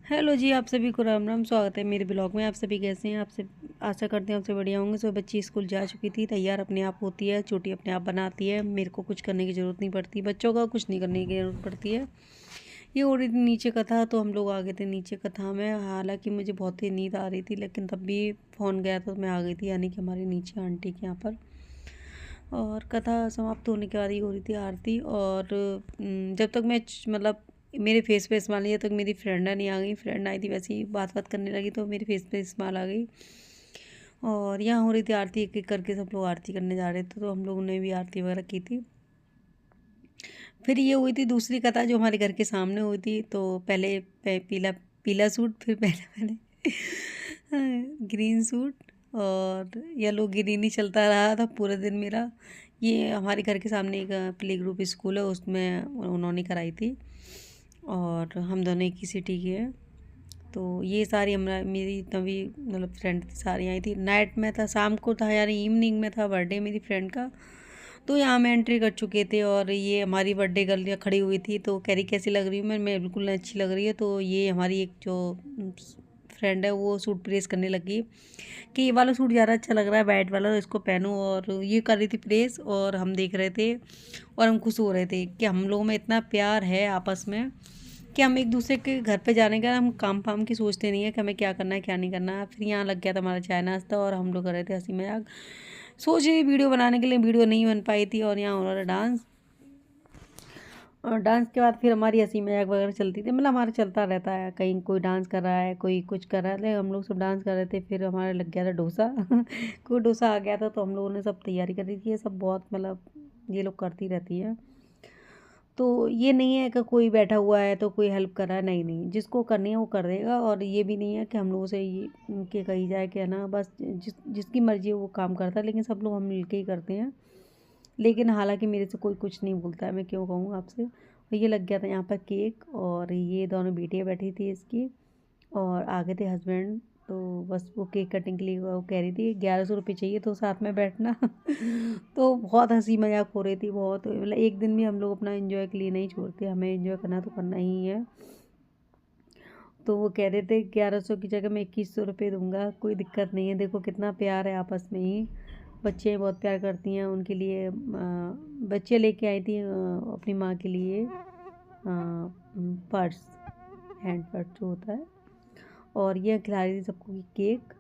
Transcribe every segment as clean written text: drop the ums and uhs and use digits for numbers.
Hello जी, आप सभी को राम राम। स्वागत है मेरे ब्लॉग में। आप सभी कैसे हैं? आपसे आशा करते हैं आपसे बढ़िया होंगे। सो बच्ची स्कूल जा चुकी थी, तैयार अपने आप होती है, छोटी अपने आप बनाती है, मेरे को कुछ करने की ज़रूरत नहीं पड़ती, बच्चों का कुछ नहीं करने की ज़रूरत पड़ती है। ये हो रही थी नीचे कथा, तो हम लोग आ गए थे नीचे कथा में। हालांकि मुझे बहुत ही नींद आ रही थी, लेकिन तब भी फ़ोन गया तो मैं आ गई थी, यानी कि हमारे नीचे आंटी के यहाँ पर। और कथा समाप्त होने के बाद ही हो रही थी आरती। और जब तक मैं मतलब मेरे फेस पे स्माइल नहीं, जब तक मेरी फ्रेंड नहीं आ गई। फ्रेंड आई थी, वैसे ही बात बात करने लगी तो मेरे फेस पे स्माइल आ गई। और यहाँ हो रही थी आरती, एक एक करके सब लोग आरती करने जा रहे थे, तो हम लोगों ने भी आरती वगैरह की थी। फिर ये हुई थी दूसरी कथा जो हमारे घर के सामने हुई थी। तो पहले पीला पीला सूट, फिर पहले मैंने ग्रीन सूट, और येलो ग्रीन ही चलता रहा था पूरे दिन मेरा। ये हमारे घर के सामने एक प्ले ग्रुप स्कूल है, उसमें उन्होंने कराई थी। और हम दोनों एक ही सिटी के हैं। तो ये सारी हमारा मेरी तभी मतलब फ्रेंड सारी आई थी। नाइट में था, शाम को था, यानी इवनिंग में था बर्थडे मेरी फ्रेंड का। तो यहाँ में एंट्री कर चुके थे, और ये हमारी बर्थडे गर्ल खड़ी हुई थी, तो कह रही कैसी लग रही हूँ मैं बिल्कुल नहीं अच्छी लग रही है। तो ये हमारी एक जो फ्रेंड है वो सूट प्रेस करने लगी कि ये वाला सूट ज़्यादा अच्छा लग रहा है, वाइट वाला, तो इसको पहनो। और ये कर रही थी प्रेस, और हम देख रहे थे और हम खुश हो रहे थे कि हम लोगों में इतना प्यार है आपस में कि हम एक दूसरे के घर पे जाने का हम काम फाम की सोचते नहीं है कि हमें क्या करना है क्या नहीं करना है। फिर यहाँ लग गया था हमारा चाय नाश्ता, और हम लोग कर रहे थे हंसी मजाक। सोच रही थी वीडियो बनाने के लिए, वीडियो नहीं बन पाई थी। और यहाँ हो रहा था डांस। और डांस के बाद फिर हमारी हंसी मजाक वगैरह चलती थी, मतलब हमारा चलता रहता है, कहीं कोई डांस कर रहा है, कोई कुछ कर रहा है, हम लोग सब डांस कर रहे थे। फिर हमारे लग गया था डोसा कोई डोसा आ गया था, तो हम लोगों ने सब तैयारी कर दी थी। ये सब बहुत मतलब ये लोग करती रहती है। तो ये नहीं है कि कोई बैठा हुआ है तो कोई हेल्प कर रहा है, नहीं नहीं, जिसको करनी है वो कर देगा। और ये भी नहीं है कि हम लोगों से ये कि कही जाए कि है ना, बस जिसकी मर्ज़ी है वो काम करता है, लेकिन सब लोग हम मिलके ही करते हैं। लेकिन हालांकि मेरे से कोई कुछ नहीं बोलता है, मैं क्यों कहूँ आपसे। और ये लग गया था यहाँ पर केक, और ये दोनों बेटियाँ बैठी थी इसकी, और आगे थे हस्बैंड। तो बस वो केक कटिंग के लिए वो कह रही थी 1100 रुपये चाहिए तो साथ में बैठना तो बहुत हंसी मजाक हो रही थी, बहुत मतलब एक दिन भी हम लोग अपना एंजॉय के लिए नहीं छोड़ते, हमें एंजॉय करना तो करना ही है। तो वो कह रहे थे 1100 की जगह मैं 2100 रुपये दूंगा, कोई दिक्कत नहीं है। देखो कितना प्यार है आपस में ही। बच्चे बहुत प्यार करती हैं उनके लिए। बच्चे लेके आई थी अपनी माँ के लिए पर्स, हैंड पर्स जो होता है। और ये खिला रही थी सबको केक,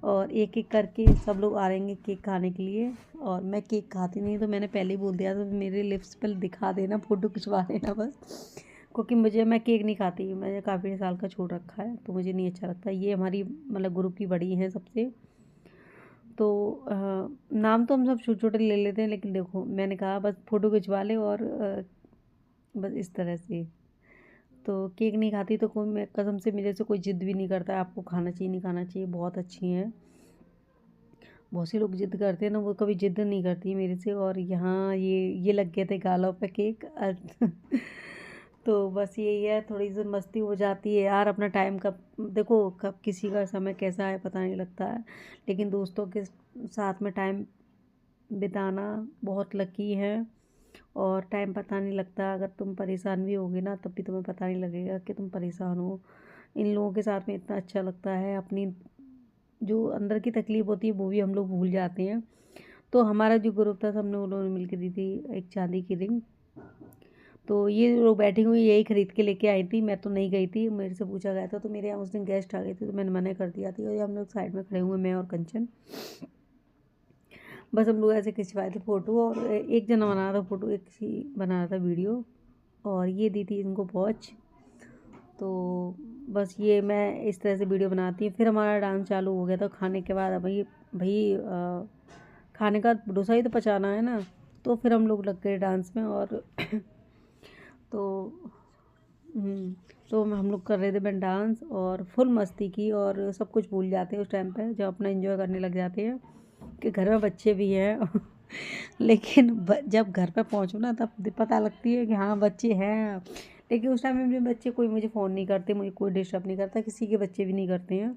और एक एक करके सब लोग आ रहेंगे केक खाने के लिए। और मैं केक खाती नहीं, तो मैंने पहले ही बोल दिया था मेरे लिप्स पर दिखा देना, फ़ोटो खिंचवा देना बस, क्योंकि मैं केक नहीं खाती, मैंने काफ़ी साल का छोड़ रखा है, तो मुझे नहीं अच्छा लगता। ये हमारी मतलब ग्रुप की बड़ी हैं सबसे। तो नाम तो हम सब छोटे छोटे ले लेते हैं, लेकिन देखो मैंने कहा बस फ़ोटो खिंचवा ले, और बस इस तरह से। तो केक नहीं खाती तो कोई, मैं कसम से मेरे से कोई ज़िद भी नहीं करता है आपको खाना चाहिए नहीं खाना चाहिए, बहुत अच्छी हैं। बहुत से लोग ज़िद करते हैं ना, वो कभी ज़िद नहीं करती मेरे से। और यहाँ ये लग गए थे गालों पे केक तो बस यही है, थोड़ी सी मस्ती हो जाती है यार। अपना टाइम कब देखो, कब किसी का समय कैसा है पता नहीं लगता है, लेकिन दोस्तों के साथ में टाइम बिताना बहुत लकी है। और टाइम पता नहीं लगता, अगर तुम परेशान भी होगे ना तब भी तुम्हें पता नहीं लगेगा कि तुम परेशान हो। इन लोगों के साथ में इतना अच्छा लगता है, अपनी जो अंदर की तकलीफ़ होती है वो भी हम लोग भूल जाते हैं। तो हमारा जो ग्रुप था, सब ने उन्होंने मिल के दी थी एक चांदी की रिंग। तो ये लोग बैठी हुई यही खरीद के लेके आई थी, मैं तो नहीं गई थी, मेरे से पूछा गया था। तो मेरे यहाँ उस दिन गेस्ट आ गए थे, तो मैंने मना कर दिया था। और ये हम लोग साइड में खड़े हुए, मैं और कंचन, बस हम लोग ऐसे खिंचवाए थे फ़ोटो। और एक जना बना रहा था फ़ोटो, एक सी बना रहा था वीडियो। और ये दी थी इनको वॉच। तो बस ये मैं इस तरह से वीडियो बनाती हूँ। फिर हमारा डांस चालू हो गया था खाने के बाद। भाई भाई खाने का डोसा ही तो पचाना है ना। तो फिर हम लोग लग गए डांस में। और तो हम्म, तो हम लोग कर रहे थे मैं डांस, और फुल मस्ती की। और सब कुछ भूल जाते हैं उस टाइम पे, जब अपना एंजॉय करने लग जाते हैं कि घर में बच्चे भी हैं लेकिन जब घर पे पहुंचो ना तब पता लगती है कि हाँ बच्चे हैं। लेकिन उस टाइम में मेरे बच्चे, कोई मुझे फ़ोन नहीं करते, मुझे कोई डिस्टर्ब नहीं करता, किसी के बच्चे भी नहीं करते हैं।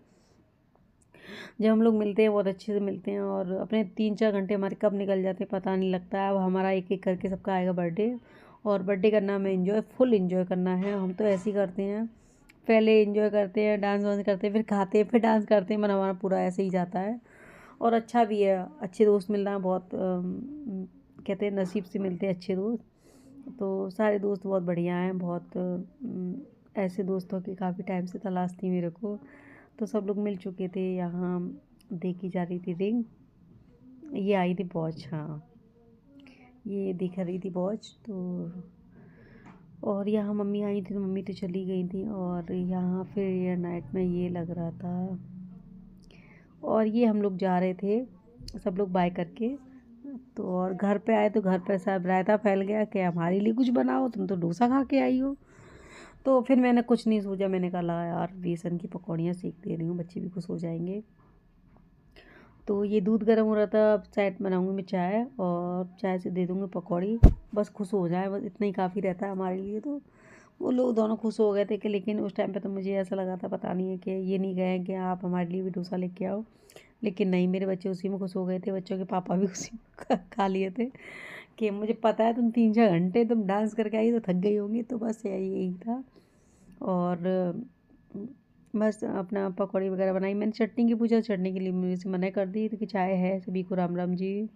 जब हम लोग मिलते हैं बहुत अच्छे से मिलते हैं, और अपने 3-4 घंटे हमारे कब निकल जाते हैं पता नहीं लगता है। अब हमारा एक एक करके सबका आएगा बर्थडे, और बर्थडे करना हमें एंजॉय, फुल एंजॉय करना है, हम तो ऐसे ही करते हैं। पहले एंजॉय करते हैं, डांस वांस करते हैं, फिर खाते हैं, फिर डांस करते हैं, मन हमारा पूरा ऐसे ही जाता है। और अच्छा भी है, अच्छे दोस्त मिलना बहुत कहते हैं नसीब से मिलते हैं अच्छे दोस्त। तो सारे दोस्त बहुत बढ़िया हैं, बहुत ऐसे दोस्तों की काफ़ी टाइम से तलाश थी मेरे को। तो सब लोग मिल चुके थे, यहाँ देखी जा रही थी रिंग, ये आई थी वॉच, हाँ ये दिख रही थी वॉच। तो और यहाँ मम्मी आई थी, तो मम्मी तो चली गई थी, और यहाँ फिर ये नाइट में ये लग रहा था, और ये हम लोग जा रहे थे सब लोग बाय करके। तो और घर पे आए तो घर पे सब रायता फैल गया कि हमारे लिए कुछ बनाओ, तुम तो डोसा खा के आई हो। तो फिर मैंने कुछ नहीं सोचा, मैंने कहा ला यार बेसन की पकौड़ियाँ सेक दे रही हूँ, बच्चे भी खुश हो जाएंगे। तो ये दूध गर्म हो रहा था, अब चाय बनाऊँगी मैं, चाय और चाय से दे दूँगी पकौड़ी, बस खुश हो जाए, बस इतना ही काफ़ी रहता है हमारे लिए। तो वो लोग दोनों खुश हो गए थे कि, लेकिन उस टाइम पे तो मुझे ऐसा लगा था पता नहीं है कि ये नहीं गए कि आप हमारे लिए भी डोसा लेके आओ। लेकिन नहीं, मेरे बच्चे उसी में खुश हो गए थे, बच्चों के पापा भी उसी में खा लिए थे कि मुझे पता है तुम 3-4 घंटे तुम डांस करके आई तो थक गई होंगी, तो बस यही था। और बस अपना पकौड़ी वगैरह बनाई मैंने, चटनी की पूछा, चटनी के लिए मुझे से मना कर दी, तो कि चाय है, सभी को राम राम जी।